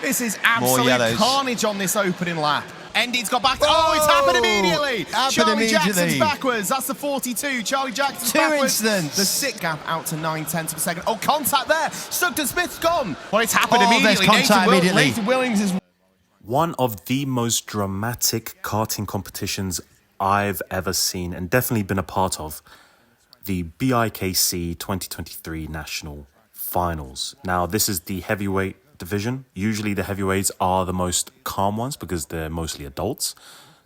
This is absolute carnage on this opening lap. Endi's got back. Oh, it's happened immediately. Charlie Jackson's backwards. That's the 42. Charlie Jackson's backwards. Incidents. The 6 gap out to 9/10 of a second. Oh, contact there. Sugden Smith's gone. Well, it's happened immediately. Nathan Williams is... One of the most dramatic karting competitions I've ever seen and definitely been a part of. The BIKC 2023 National Finals. Now, this is the heavyweight division. Usually the heavyweights are the most calm ones because they're mostly adults.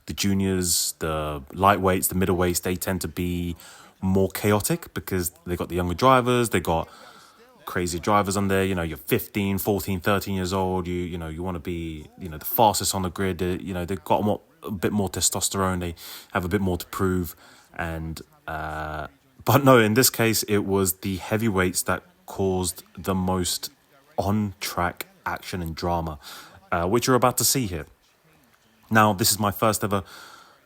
The juniors, the lightweights, the middleweights, they tend to be more chaotic because they got the younger drivers, they got crazy drivers on there. You know, you're 15, 14, 13 years old. You want to be, the fastest on the grid. They've got a bit more testosterone. They have a bit more to prove. And, but no, in this case, it was the heavyweights that caused the most on-track action and drama, which you're about to see here. Now, this is my first ever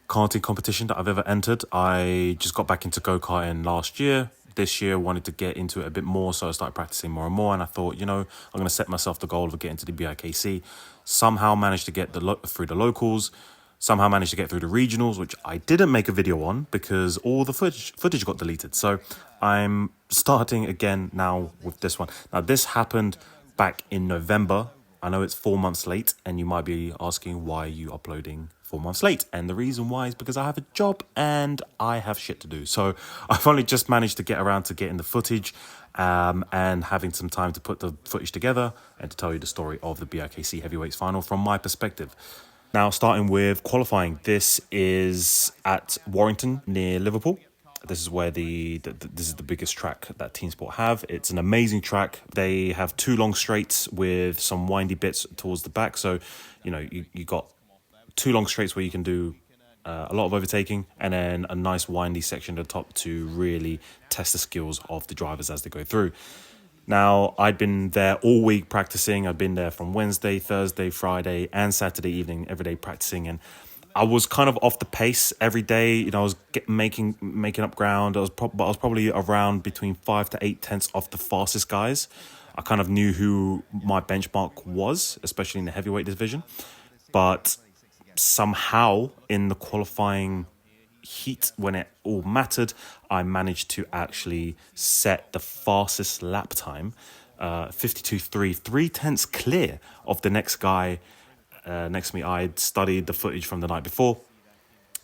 karting competition that I've ever entered. I just got back into go-karting last year. This year, wanted to get into it a bit more, so I started practicing more and more, and I thought, I'm going to set myself the goal of getting to the BIKC. Somehow managed to get through the locals, somehow managed to get through the regionals, which I didn't make a video on because all the footage got deleted. So I'm starting again now with this one. Now, this happened back in November. I know it's 4 months late, and you might be asking, why are you uploading 4 months late? And the reason why is because I have a job and I have shit to do. So I've only just managed to get around to getting the footage and having some time to put the footage together and to tell you the story of the BIKC Heavyweights Final from my perspective. Now, starting with qualifying, this is at Warrington near Liverpool. This is where this is the biggest track that Team Sport have. It's an amazing track. They have 2 long straights with some windy bits towards the back. So, you got 2 long straights where you can do a lot of overtaking, and then a nice windy section at the top to really test the skills of the drivers as they go through. Now, I'd been there all week practicing. I'd been there from Wednesday, Thursday, Friday, and Saturday evening, every day practicing. And I was kind of off the pace every day. I was making up ground. I was probably around between 5 to 8 tenths off the fastest guys. I kind of knew who my benchmark was, especially in the heavyweight division. But somehow in the qualifying heat, when it all mattered, I managed to actually set the fastest lap time, 52.3, 3 tenths clear of the next guy next to me. I'd studied the footage from the night before,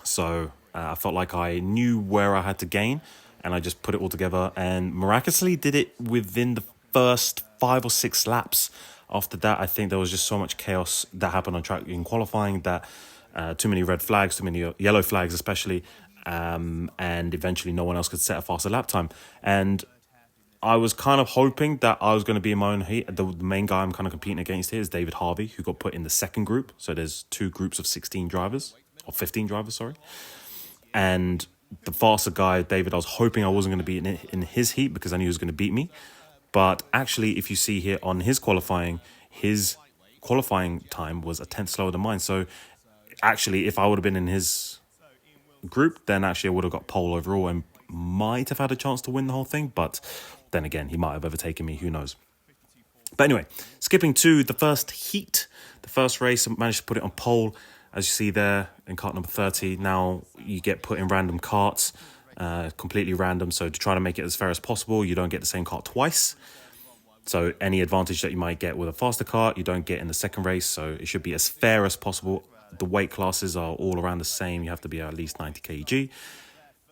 so I felt like I knew where I had to gain, and I just put it all together and miraculously did it within the first 5 or 6 laps. After that, I think there was just so much chaos that happened on track in qualifying that too many red flags, too many yellow flags especially, and eventually no one else could set a faster lap time. And I was kind of hoping that I was going to be in my own heat. The main guy I'm kind of competing against here is David Harvey, who got put in the second group. So there's 2 groups of 16 drivers, or 15 drivers, sorry. And the faster guy, David, I was hoping I wasn't going to be in his heat because I knew he was going to beat me. But actually, if you see here on his qualifying time was a tenth slower than mine. So actually, if I would have been in his group, then actually I would have got pole overall and might have had a chance to win the whole thing. But then again, he might have overtaken me. Who knows? But anyway, skipping to the first heat, the first race, I managed to put it on pole. As you see there in kart number 30, now you get put in random karts. Completely random, so to try to make it as fair as possible, you don't get the same kart twice. So any advantage that you might get with a faster kart, you don't get in the second race, so it should be as fair as possible. The weight classes are all around the same. You have to be at least 90 kg.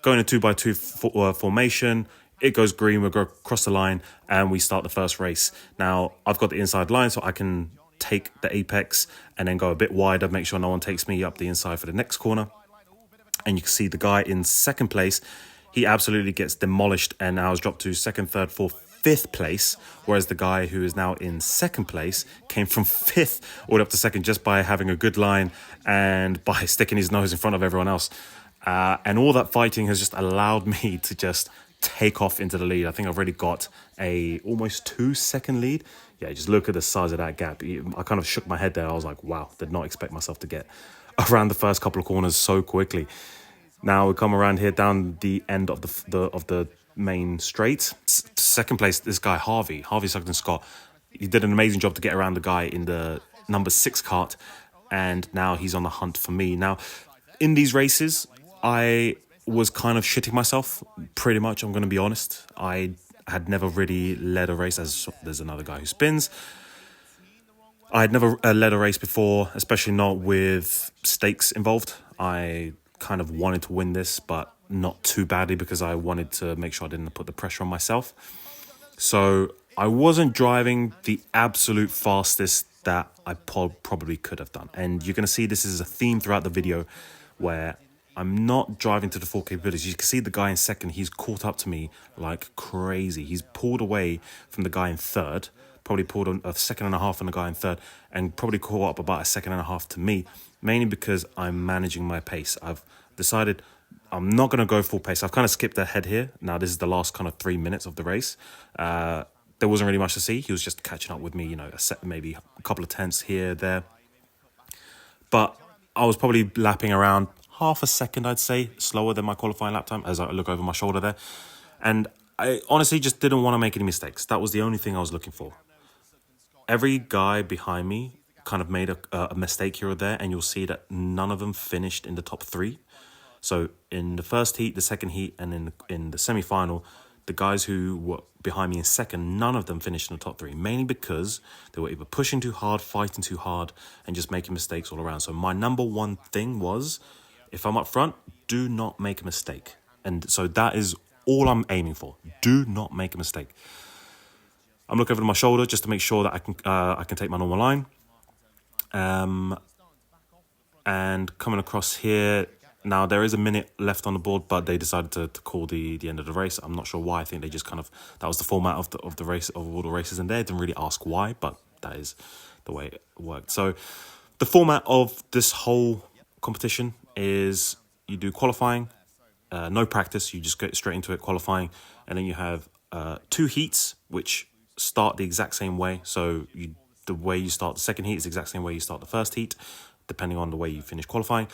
Going in 2x2 formation, it goes green, we'll go across the line, and we start the first race. Now, I've got the inside line, so I can take the apex and then go a bit wider, make sure no one takes me up the inside for the next corner. And you can see the guy in second place, he absolutely gets demolished and now has dropped to second, third, fourth, 5th place. Whereas the guy who is now in second place came from 5th all the way up to second just by having a good line and by sticking his nose in front of everyone else. And all that fighting has just allowed me to just take off into the lead. I think I've already got a almost 2-second lead. Yeah, just look at the size of that gap. I kind of shook my head there. I was like, wow, did not expect myself to get around the first couple of corners so quickly. Now we come around here down the end of the main straight. Second place, this guy Harvey Sugden Scott. He did an amazing job to get around the guy in the number 6 kart, and now he's on the hunt for me. Now, in these races, I was kind of shitting myself, pretty much, I'm going to be honest. I had never really led a race, as there's another guy who spins. I had never led a race before, especially not with stakes involved. I kind of wanted to win this, but not too badly because I wanted to make sure I didn't put the pressure on myself. So I wasn't driving the absolute fastest that I probably could have done. And you're going to see this is a theme throughout the video where I'm not driving to the full capabilities. You can see the guy in second, he's caught up to me like crazy. He's pulled away from the guy in third, probably pulled a second and a half on the guy in third, and probably caught up about a second and a half to me, mainly because I'm managing my pace. I've decided I'm not going to go full pace. I've kind of skipped ahead here. Now, this is the last kind of 3 minutes of the race. There wasn't really much to see. He was just catching up with me, you know, maybe a couple of tenths here, there. But I was probably lapping around half a second, I'd say, slower than my qualifying lap time as I look over my shoulder there. And I honestly just didn't want to make any mistakes. That was the only thing I was looking for. Every guy behind me kind of made a mistake here or there, and you'll see that none of them finished in the top 3. So in the first heat, the second heat, and in the semi-final, the guys who were behind me in second, none of them finished in the top 3, mainly because they were either pushing too hard, fighting too hard, and just making mistakes all around. So my number one thing was, if I'm up front, do not make a mistake. And so that is all I'm aiming for. Do not make a mistake. I'm looking over my shoulder just to make sure that I can take my normal line. And coming across here, now there is a minute left on the board, but they decided to call the end of the race. I'm not sure why. I think they just kind of, that was the format of the race, of all the races in there. Didn't really ask why, but that is the way it worked. So the format of this whole competition is you do qualifying, no practice, you just get straight into it, qualifying, and then you have 2 heats which start the exact same way. So the way you start the second heat is the exact same way you start the first heat, depending on the way you finish qualifying.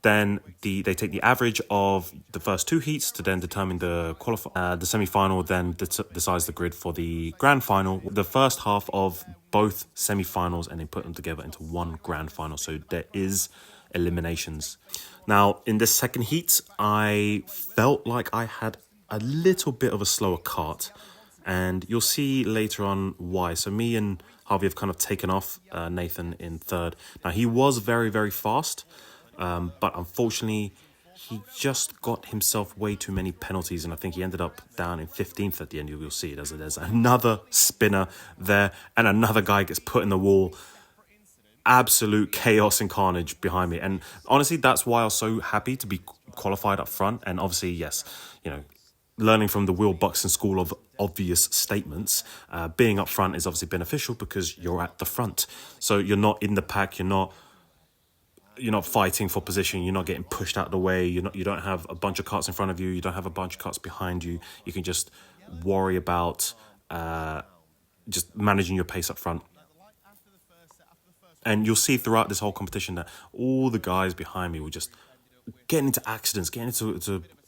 Then they take the average of the first 2 heats to then determine the semi-final, then decides the grid for the grand final. The first half of both semi-finals, and they put them together into one grand final. So there is eliminations. Now, in this second heat, I felt like I had a little bit of a slower kart, and you'll see later on why. So me and Harvey have kind of taken off Nathan in third. Now, he was very, very fast. But unfortunately, he just got himself way too many penalties, and I think he ended up down in 15th at the end. You'll see there's another spinner there, and another guy gets put in the wall. Absolute chaos and carnage behind me. And honestly, that's why I was so happy to be qualified up front. And obviously, yes, you know, learning from the Will Buxton school of obvious statements, being up front is obviously beneficial because you're at the front. So you're not in the pack, you're not fighting for position, you're not getting pushed out of the way, you don't have a bunch of carts in front of you, you don't have a bunch of carts behind you. You can just worry about just managing your pace up front. And you'll see throughout this whole competition that all the guys behind me were just getting into accidents,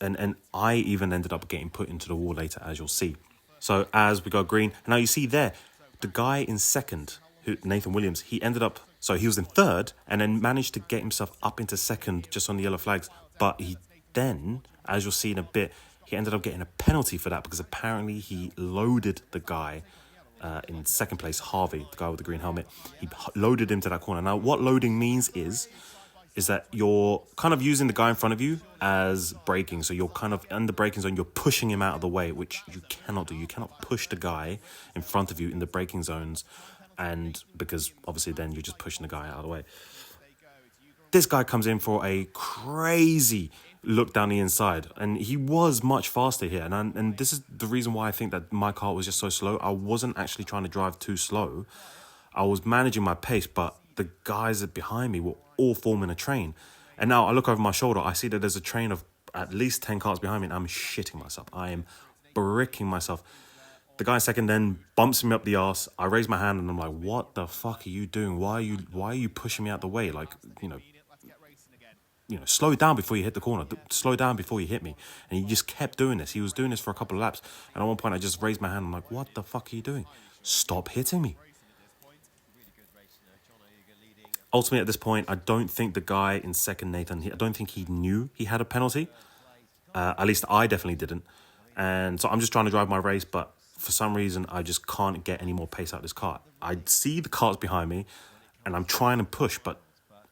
and I even ended up getting put into the wall later, as you'll see. So as we go green, and now you see there, the guy in second, Nathan Williams, he was in third and then managed to get himself up into second just on the yellow flags. But he then, as you'll see in a bit, he ended up getting a penalty for that because apparently he loaded the guy in second place, Harvey, the guy with the green helmet. He loaded him to that corner. Now, what loading means is that you're kind of using the guy in front of you as braking. So you're kind of in the braking zone, you're pushing him out of the way, which you cannot do. You cannot push the guy in front of you in the braking zones, and because obviously then you're just pushing the guy out of the way. This guy comes in for a crazy look down the inside, and he was much faster here. And this is the reason why I think that my car was just so slow. I wasn't actually trying to drive too slow. I was managing my pace, but the guys behind me were all forming a train. And now I look over my shoulder, I see that there's a train of at least 10 cars behind me, and I'm shitting myself. I am bricking myself. The guy in second then bumps me up the arse. I raise my hand and I'm like, what the fuck are you doing? Why are you pushing me out the way? Like, slow down before you hit the corner. Slow down before you hit me. And he just kept doing this. He was doing this for a couple of laps. And at one point I just raised my hand. I'm like, what the fuck are you doing? Stop hitting me. ultimately at this point, I don't think the guy in second, Nathan, I don't think he knew he had a penalty. At least I definitely didn't. And so I'm just trying to drive my race, but for some reason, I just can't get any more pace out of this kart. I see the karts behind me, and I'm trying to push, but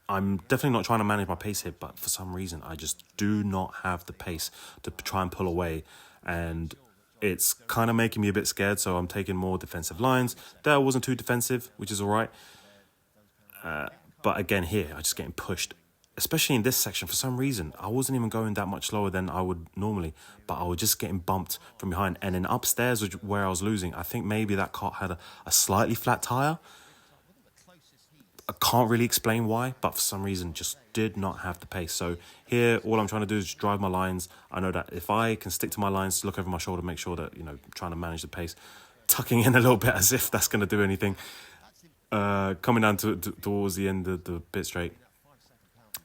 I'm definitely not trying to manage my pace here. But for some reason, I just do not have the pace to try and pull away. And it's kind of making me a bit scared, so I'm taking more defensive lines. There I wasn't too defensive, which is all right. But again, here, I'm just getting pushed. Especially in this section, for some reason, I wasn't even going that much slower than I would normally, but I was just getting bumped from behind. And then upstairs, where I was losing, I think maybe that kart had a slightly flat tire. I can't really explain why, but for some reason, just did not have the pace. So here, all I'm trying to do is drive my lines. I know that if I can stick to my lines, look over my shoulder, make sure that, trying to manage the pace, tucking in a little bit as if that's going to do anything. Coming down towards the end of the pit straight.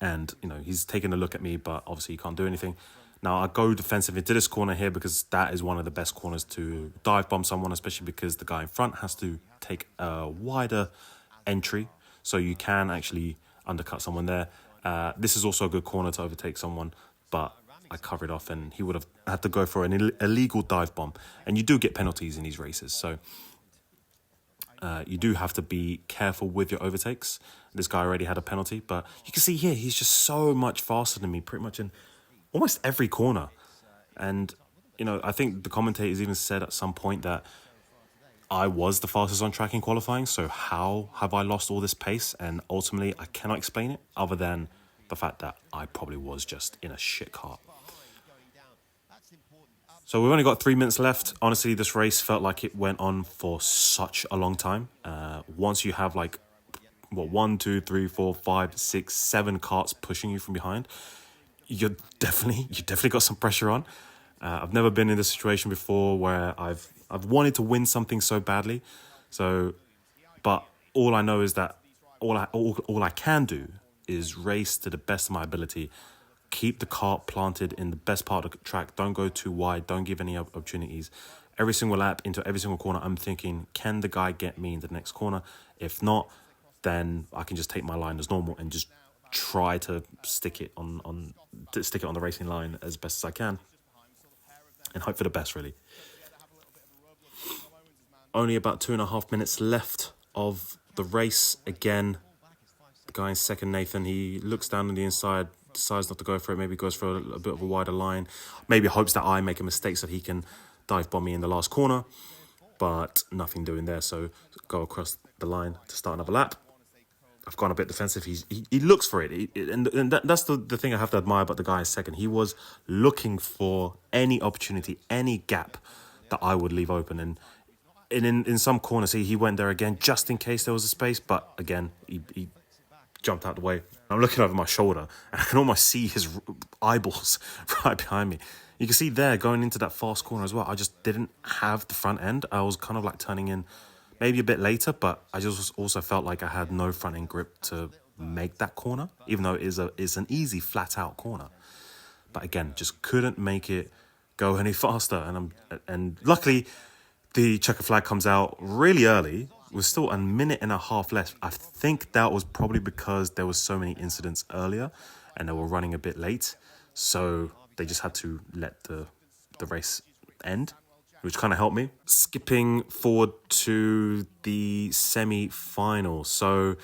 And, he's taking a look at me, but obviously he can't do anything. Now, I go defensive into this corner here because that is one of the best corners to dive bomb someone, especially because the guy in front has to take a wider entry. So you can actually undercut someone there. This is also a good corner to overtake someone, but I covered off and he would have had to go for an illegal dive bomb. And you do get penalties in these races, so you do have to be careful with your overtakes. This guy already had a penalty, but you can see here, he's just so much faster than me, pretty much in almost every corner. And, I think the commentators even said at some point that I was the fastest on track in qualifying, so how have I lost all this pace? And ultimately, I cannot explain it other than the fact that I probably was just in a shit kart. So we've only got 3 minutes left. Honestly, this race felt like it went on for such a long time. Once you have 1, 2, 3, 4, 5, 6, 7 karts pushing you from behind, you definitely got some pressure on. I've never been in this situation before where I've wanted to win something so badly. But all I know is that all I can do is race to the best of my ability. Keep the kart planted in the best part of the track. Don't go too wide. Don't give any opportunities. Every single lap into every single corner, I'm thinking, can the guy get me in the next corner? If not, then I can just take my line as normal and just try to stick it on the racing line as best as I can, and hope for the best. Really, only about 2.5 minutes left of the race. Again, the guy in second, Nathan, he looks down on the inside, decides not to go for it. Maybe goes for a bit of a wider line. Maybe hopes that I make a mistake so that he can dive bomb me in the last corner. But nothing doing there. So go across the line to start another lap. I've gone a bit defensive. He looks for it. That's the thing I have to admire about the guy in second. He was looking for any opportunity, any gap that I would leave open. And in some corners, he went there again just in case there was a space. But again, he jumped out the way. I'm looking over my shoulder and I can almost see his eyeballs right behind me. You can see there going into that fast corner as well. I just didn't have the front end. I was kind of turning in maybe a bit later, but I just also felt like I had no front end grip to make that corner, even though it's an easy flat out corner. But again, just couldn't make it go any faster. And luckily the checker flag comes out really early. With still 1.5 minutes left. I think that was probably because there was so many incidents earlier and they were running a bit late. So they just had to let the race end, which kind of helped me. Skipping forward to the semi-final. So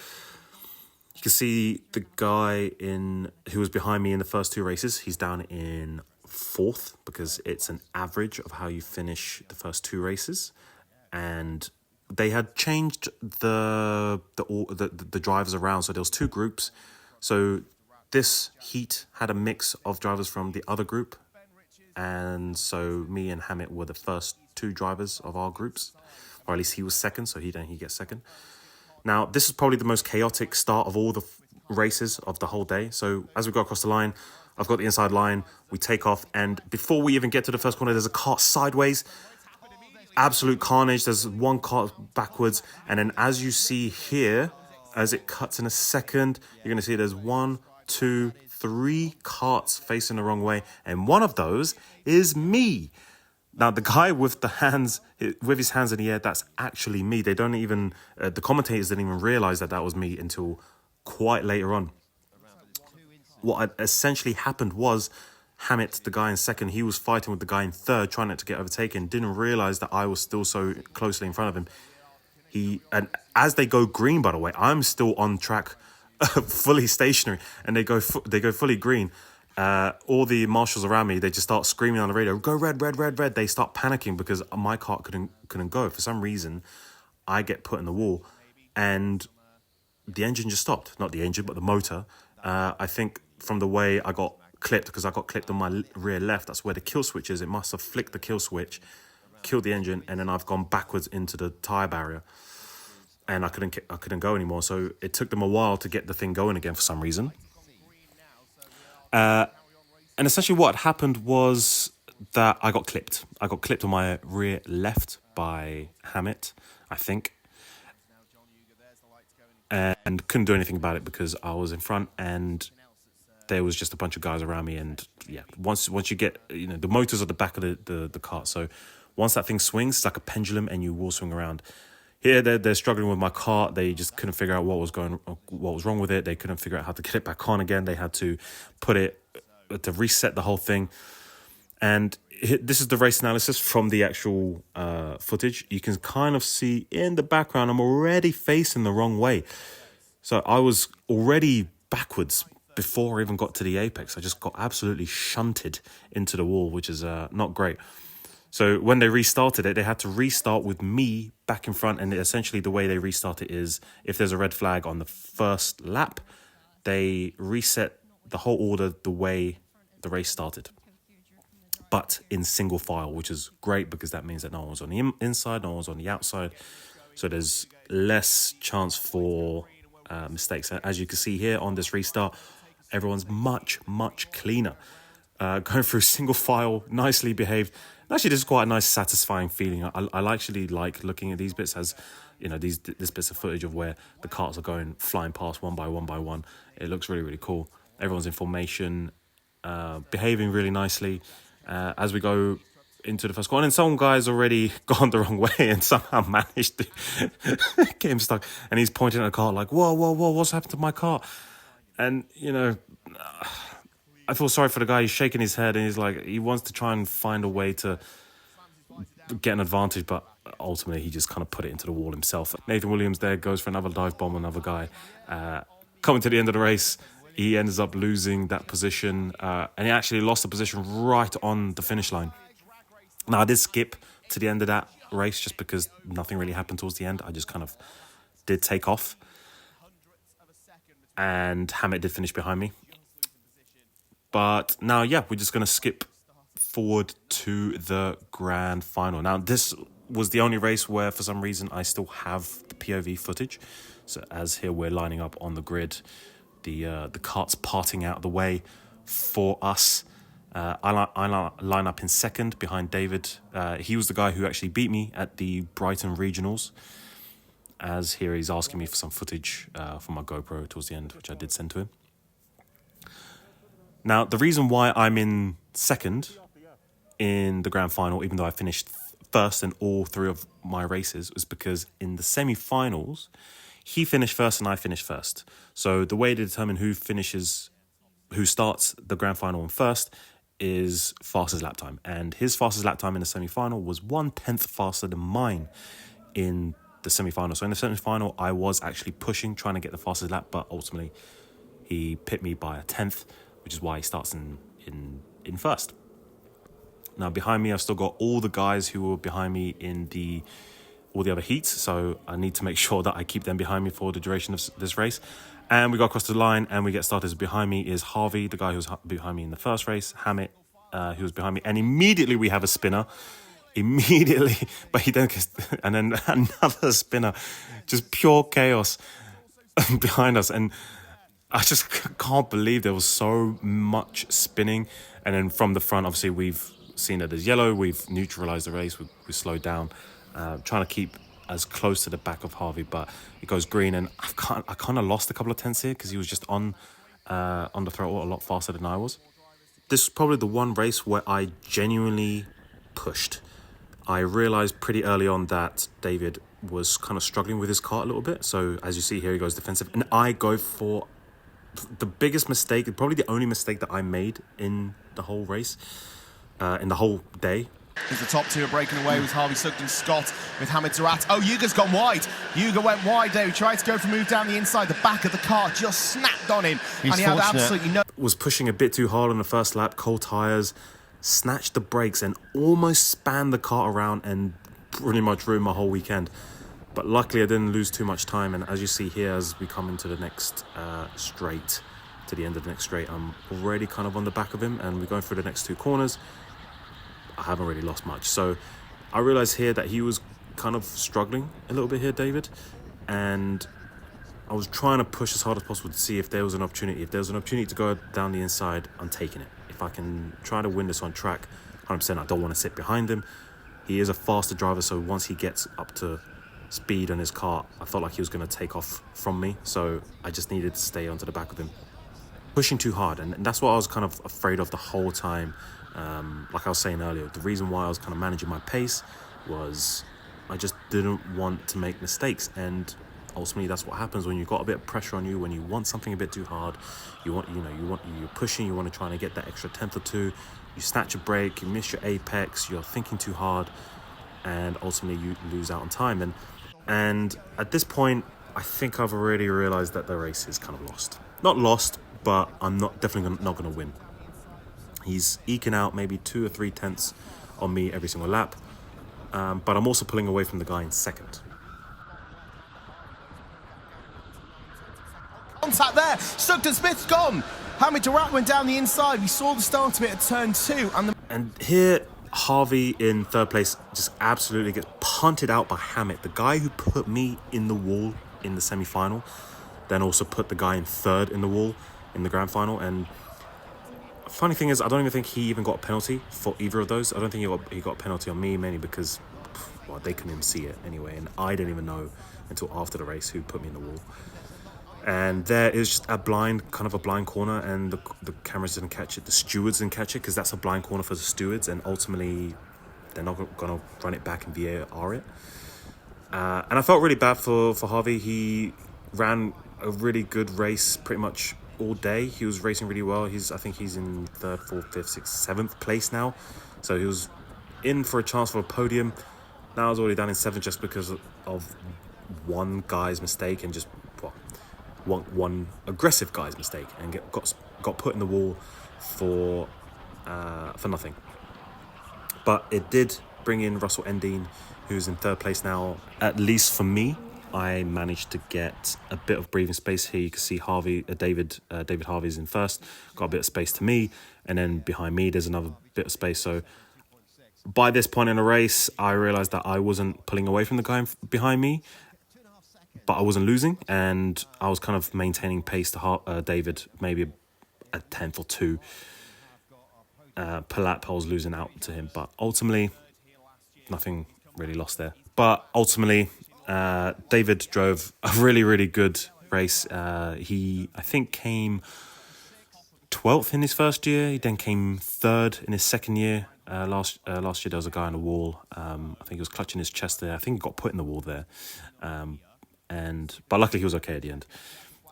you can see the guy who was behind me in the first 2 races. He's down in 4th because it's an average of how you finish the first 2 races. And they had changed the drivers around, so there was 2 groups. So this heat had a mix of drivers from the other group, and so me and Hamit were the first 2 drivers of our groups, or at least he was second, so he gets second. Now this is probably the most chaotic start of all the races of the whole day. So as we go across the line, I've got the inside line, we take off, and before we even get to the first corner, there's a kart sideways. Absolute carnage. There's 1 kart backwards, and then as you see here, as it cuts in a second, you're going to see there's 1, 2, 3 karts facing the wrong way, and one of those is me. Now the guy with his hands in the air, that's actually me. They don't even the commentators didn't even realize that was me until quite later on. What had essentially happened was Hammett, the guy in second, he was fighting with the guy in third, trying not to get overtaken, didn't realise that I was still so closely in front of him. And as they go green, by the way, I'm still on track, fully stationary, and they go fully green. All the marshals around me, they just start screaming on the radio, "Go red, red, red, red!" They start panicking because my car couldn't go. For some reason, I get put in the wall, and the engine just stopped. Not the engine, but the motor. I think from the way I got clipped, because I got clipped on my rear left, that's where the kill switch is. It must have flicked the kill switch, killed the engine, and then I've gone backwards into the tyre barrier, and I couldn't go anymore. So it took them a while to get the thing going again for some reason. And essentially what happened was that I got clipped. I got clipped on my rear left by Hammett, I think. And couldn't do anything about it because I was in front and there was just a bunch of guys around me. And yeah, once you get, the motor's at the back of the cart. So once that thing swings, it's like a pendulum and you will swing around. Here, they're struggling with my cart. They just couldn't figure out what was wrong with it. They couldn't figure out how to get it back on again. They had to to reset the whole thing. And this is the race analysis from the actual footage. You can kind of see in the background, I'm already facing the wrong way. So I was already backwards before I even got to the apex. I just got absolutely shunted into the wall, which is not great. So when they restarted it, they had to restart with me back in front. And essentially the way they restart it is if there's a red flag on the first lap, they reset the whole order the way the race started, but in single file, which is great because that means that no one was on the inside, no one was on the outside. So there's less chance for mistakes. As you can see here on this restart, everyone's much, much cleaner. Going through single file, nicely behaved. Actually, this is quite a nice, satisfying feeling. I actually like looking at these bits as, this bits of footage of where the carts are going, flying past one by one by one. It looks really, really cool. Everyone's in formation, behaving really nicely as we go into the first corner. And some guy's already gone the wrong way and somehow managed to get him stuck. And he's pointing at the car like, whoa, what's happened to my car? And, I feel sorry for the guy. He's shaking his head and he's like, he wants to try and find a way to get an advantage, but ultimately he just kind of put it into the wall himself. Nathan Williams there goes for another dive bomb, another guy. Coming to the end of the race, he ends up losing that position, and he actually lost the position right on the finish line. Now, I did skip to the end of that race just because nothing really happened towards the end. I just kind of did take off, and Hammett did finish behind me. But now, yeah, we're just going to skip forward to the grand final. Now, this was the only race where, for some reason, I still have the POV footage. So as here we're lining up on the grid, the carts parting out of the way for us. I line up in second behind David. He was the guy who actually beat me at the Brighton Regionals. As here he's asking me for some footage from my GoPro towards the end, which I did send to him. Now, the reason why I'm in second in the grand final, even though I finished first in all three of my races, was because in the semi-finals, he finished first and I finished first. So the way to determine who starts the grand final on first is fastest lap time. And his fastest lap time in the semi-final was 1/10 faster than mine in the semi-final. So in the semi-final, I was actually pushing, trying to get the fastest lap, but ultimately he pipped me by 1/10, which is why he starts in first. Now, behind me, I've still got all the guys who were behind me in all the other heats, so I need to make sure that I keep them behind me for the duration of this race. And we go across the line and we get started. Behind me is Harvey, the guy who was behind me in the first race, Hammett, who was behind me, and immediately we have a spinner. Immediately, but he then gets, and then another spinner, just pure chaos behind us. And I just can't believe there was so much spinning. And then from the front, obviously, we've seen that there's yellow. We've neutralized the race. We slowed down, trying to keep as close to the back of Harvey, but it goes green. And I kind of lost a couple of tenths here because he was just on the throttle a lot faster than I was. This is probably the one race where I genuinely pushed. I realized pretty early on that David was kind of struggling with his kart a little bit. So as you see here, he goes defensive. And I go for the biggest mistake, probably the only mistake that I made in the whole race, in the whole day. As the top two are breaking away with Harvey Sugden Scott with Hamid Tarat. Oh, Yuga's gone wide. Yuga went wide there. He tried to go for a move down the inside. The back of the car just snapped on him. He's and he had absolutely no... Was pushing a bit too hard on the first lap, cold tyres, snatched the brakes and almost spanned the car around and pretty much ruined my whole weekend. But luckily I didn't lose too much time, and as you see here, as we come into the next straight, to the end of the next straight, I'm already kind of on the back of him, and we're going through the next two corners. I haven't really lost much. So I realized here that he was kind of struggling a little bit here, David, and I was trying to push as hard as possible to see if there was an opportunity. If there was an opportunity to go down the inside, I'm taking it. If I can try to win this on track, 100%, I don't want to sit behind him. He is a faster driver, so once he gets up to speed on his car, I felt like he was going to take off from me, so I just needed to stay onto the back of him. Pushing too hard, and that's what I was kind of afraid of the whole time. Like I was saying earlier, the reason why I was kind of managing my pace was I just didn't want to make mistakes, and ultimately that's what happens when you've got a bit of pressure on you, when you want something a bit too hard, you're pushing, you want to try and get that extra tenth or two, you snatch a break, you miss your apex, you're thinking too hard, and ultimately you lose out on time. And at this point, I think I've already realized that the race is kind of lost. Not lost, but I'm definitely not going to win. He's eking out maybe 2 or 3 tenths on me every single lap, but I'm also pulling away from the guy in second. Contact there. Sugden Smith's gone. Hamid Tarat went down the inside. We saw the start of it at turn 2. And here, Harvey in third place just absolutely gets punted out by Hamid, the guy who put me in the wall in the semi-final, then also put the guy in third in the wall in the grand final. And funny thing is, I don't even think he even got a penalty for either of those. I don't think he got a penalty on me, mainly because, well, they couldn't even see it anyway, and I didn't even know until after the race who put me in the wall. And there is just a blind corner, and the cameras didn't catch it. The stewards didn't catch it, because that's a blind corner for the stewards, and ultimately they're not going to run it back and VAR it. And I felt really bad for Harvey. He ran a really good race pretty much all day. He was racing really well. I think he's in 3rd, 4th, 5th, 6th, 7th place now. So he was in for a chance for a podium. Now he's already down in 7th just because of one guy's mistake, and just one aggressive guy's mistake, and got put in the wall for nothing. But it did bring in Russell Endine, who's in 3rd place now. At least for me, I managed to get a bit of breathing space here. You can see David Harvey's in first, got a bit of space to me, and then behind me there's another bit of space. So by this point in the race, I realized that I wasn't pulling away from the guy behind me, but I wasn't losing, and I was kind of maintaining pace to David, maybe a tenth or two per lap. I was losing out to him, but ultimately nothing really lost there. But ultimately, David drove a really, really good race. He, I think, came 12th in his first year. He then came 3rd in his second year. Last year there was a guy on the wall. I think he was clutching his chest there. I think he got put in the wall there. But luckily he was okay at the end.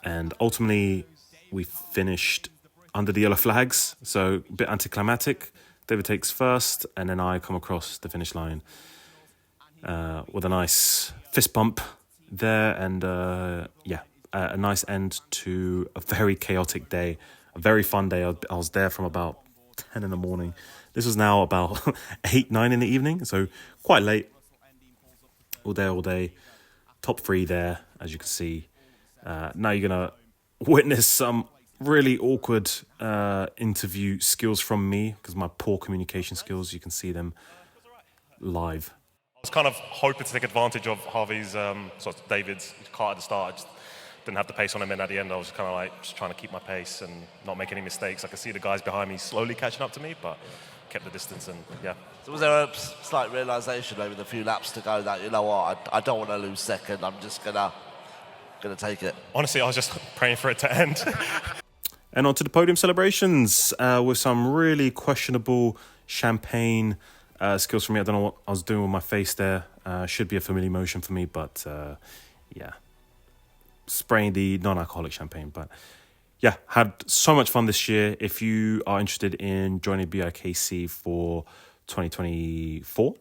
And ultimately we finished under the yellow flags, so a bit anticlimactic. David takes first, and then I come across the finish line with a nice fist bump there, and a nice end to a very chaotic day, a very fun day. I was there from about 10 in the morning. This was now about 8, 9 in the evening, so quite late. All day. Top 3 there, as you can see. Now you're going to witness some really awkward interview skills from me, because my poor communication skills, you can see them live. I was kind of hoping to take advantage of Harvey's, David's car at the start. I just didn't have the pace on him, and at the end I was kind of just trying to keep my pace and not make any mistakes. I could see the guys behind me slowly catching up to me, but kept the distance, and yeah. So was there a slight realisation over the few laps to go that, you know what, I don't want to lose second, I'm just gonna take it? Honestly, I was just praying for it to end. And on to the podium celebrations with some really questionable champagne skills for me. I don't know what I was doing with my face there. Should be a familiar motion for me, but yeah, spraying the non-alcoholic champagne. But yeah, had so much fun this year. If you are interested in joining BIKC for 2024,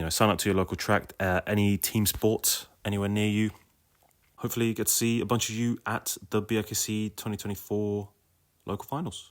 sign up to your local track, any team sport anywhere near you. Hopefully you get to see a bunch of you at the BIKC 2024 local finals.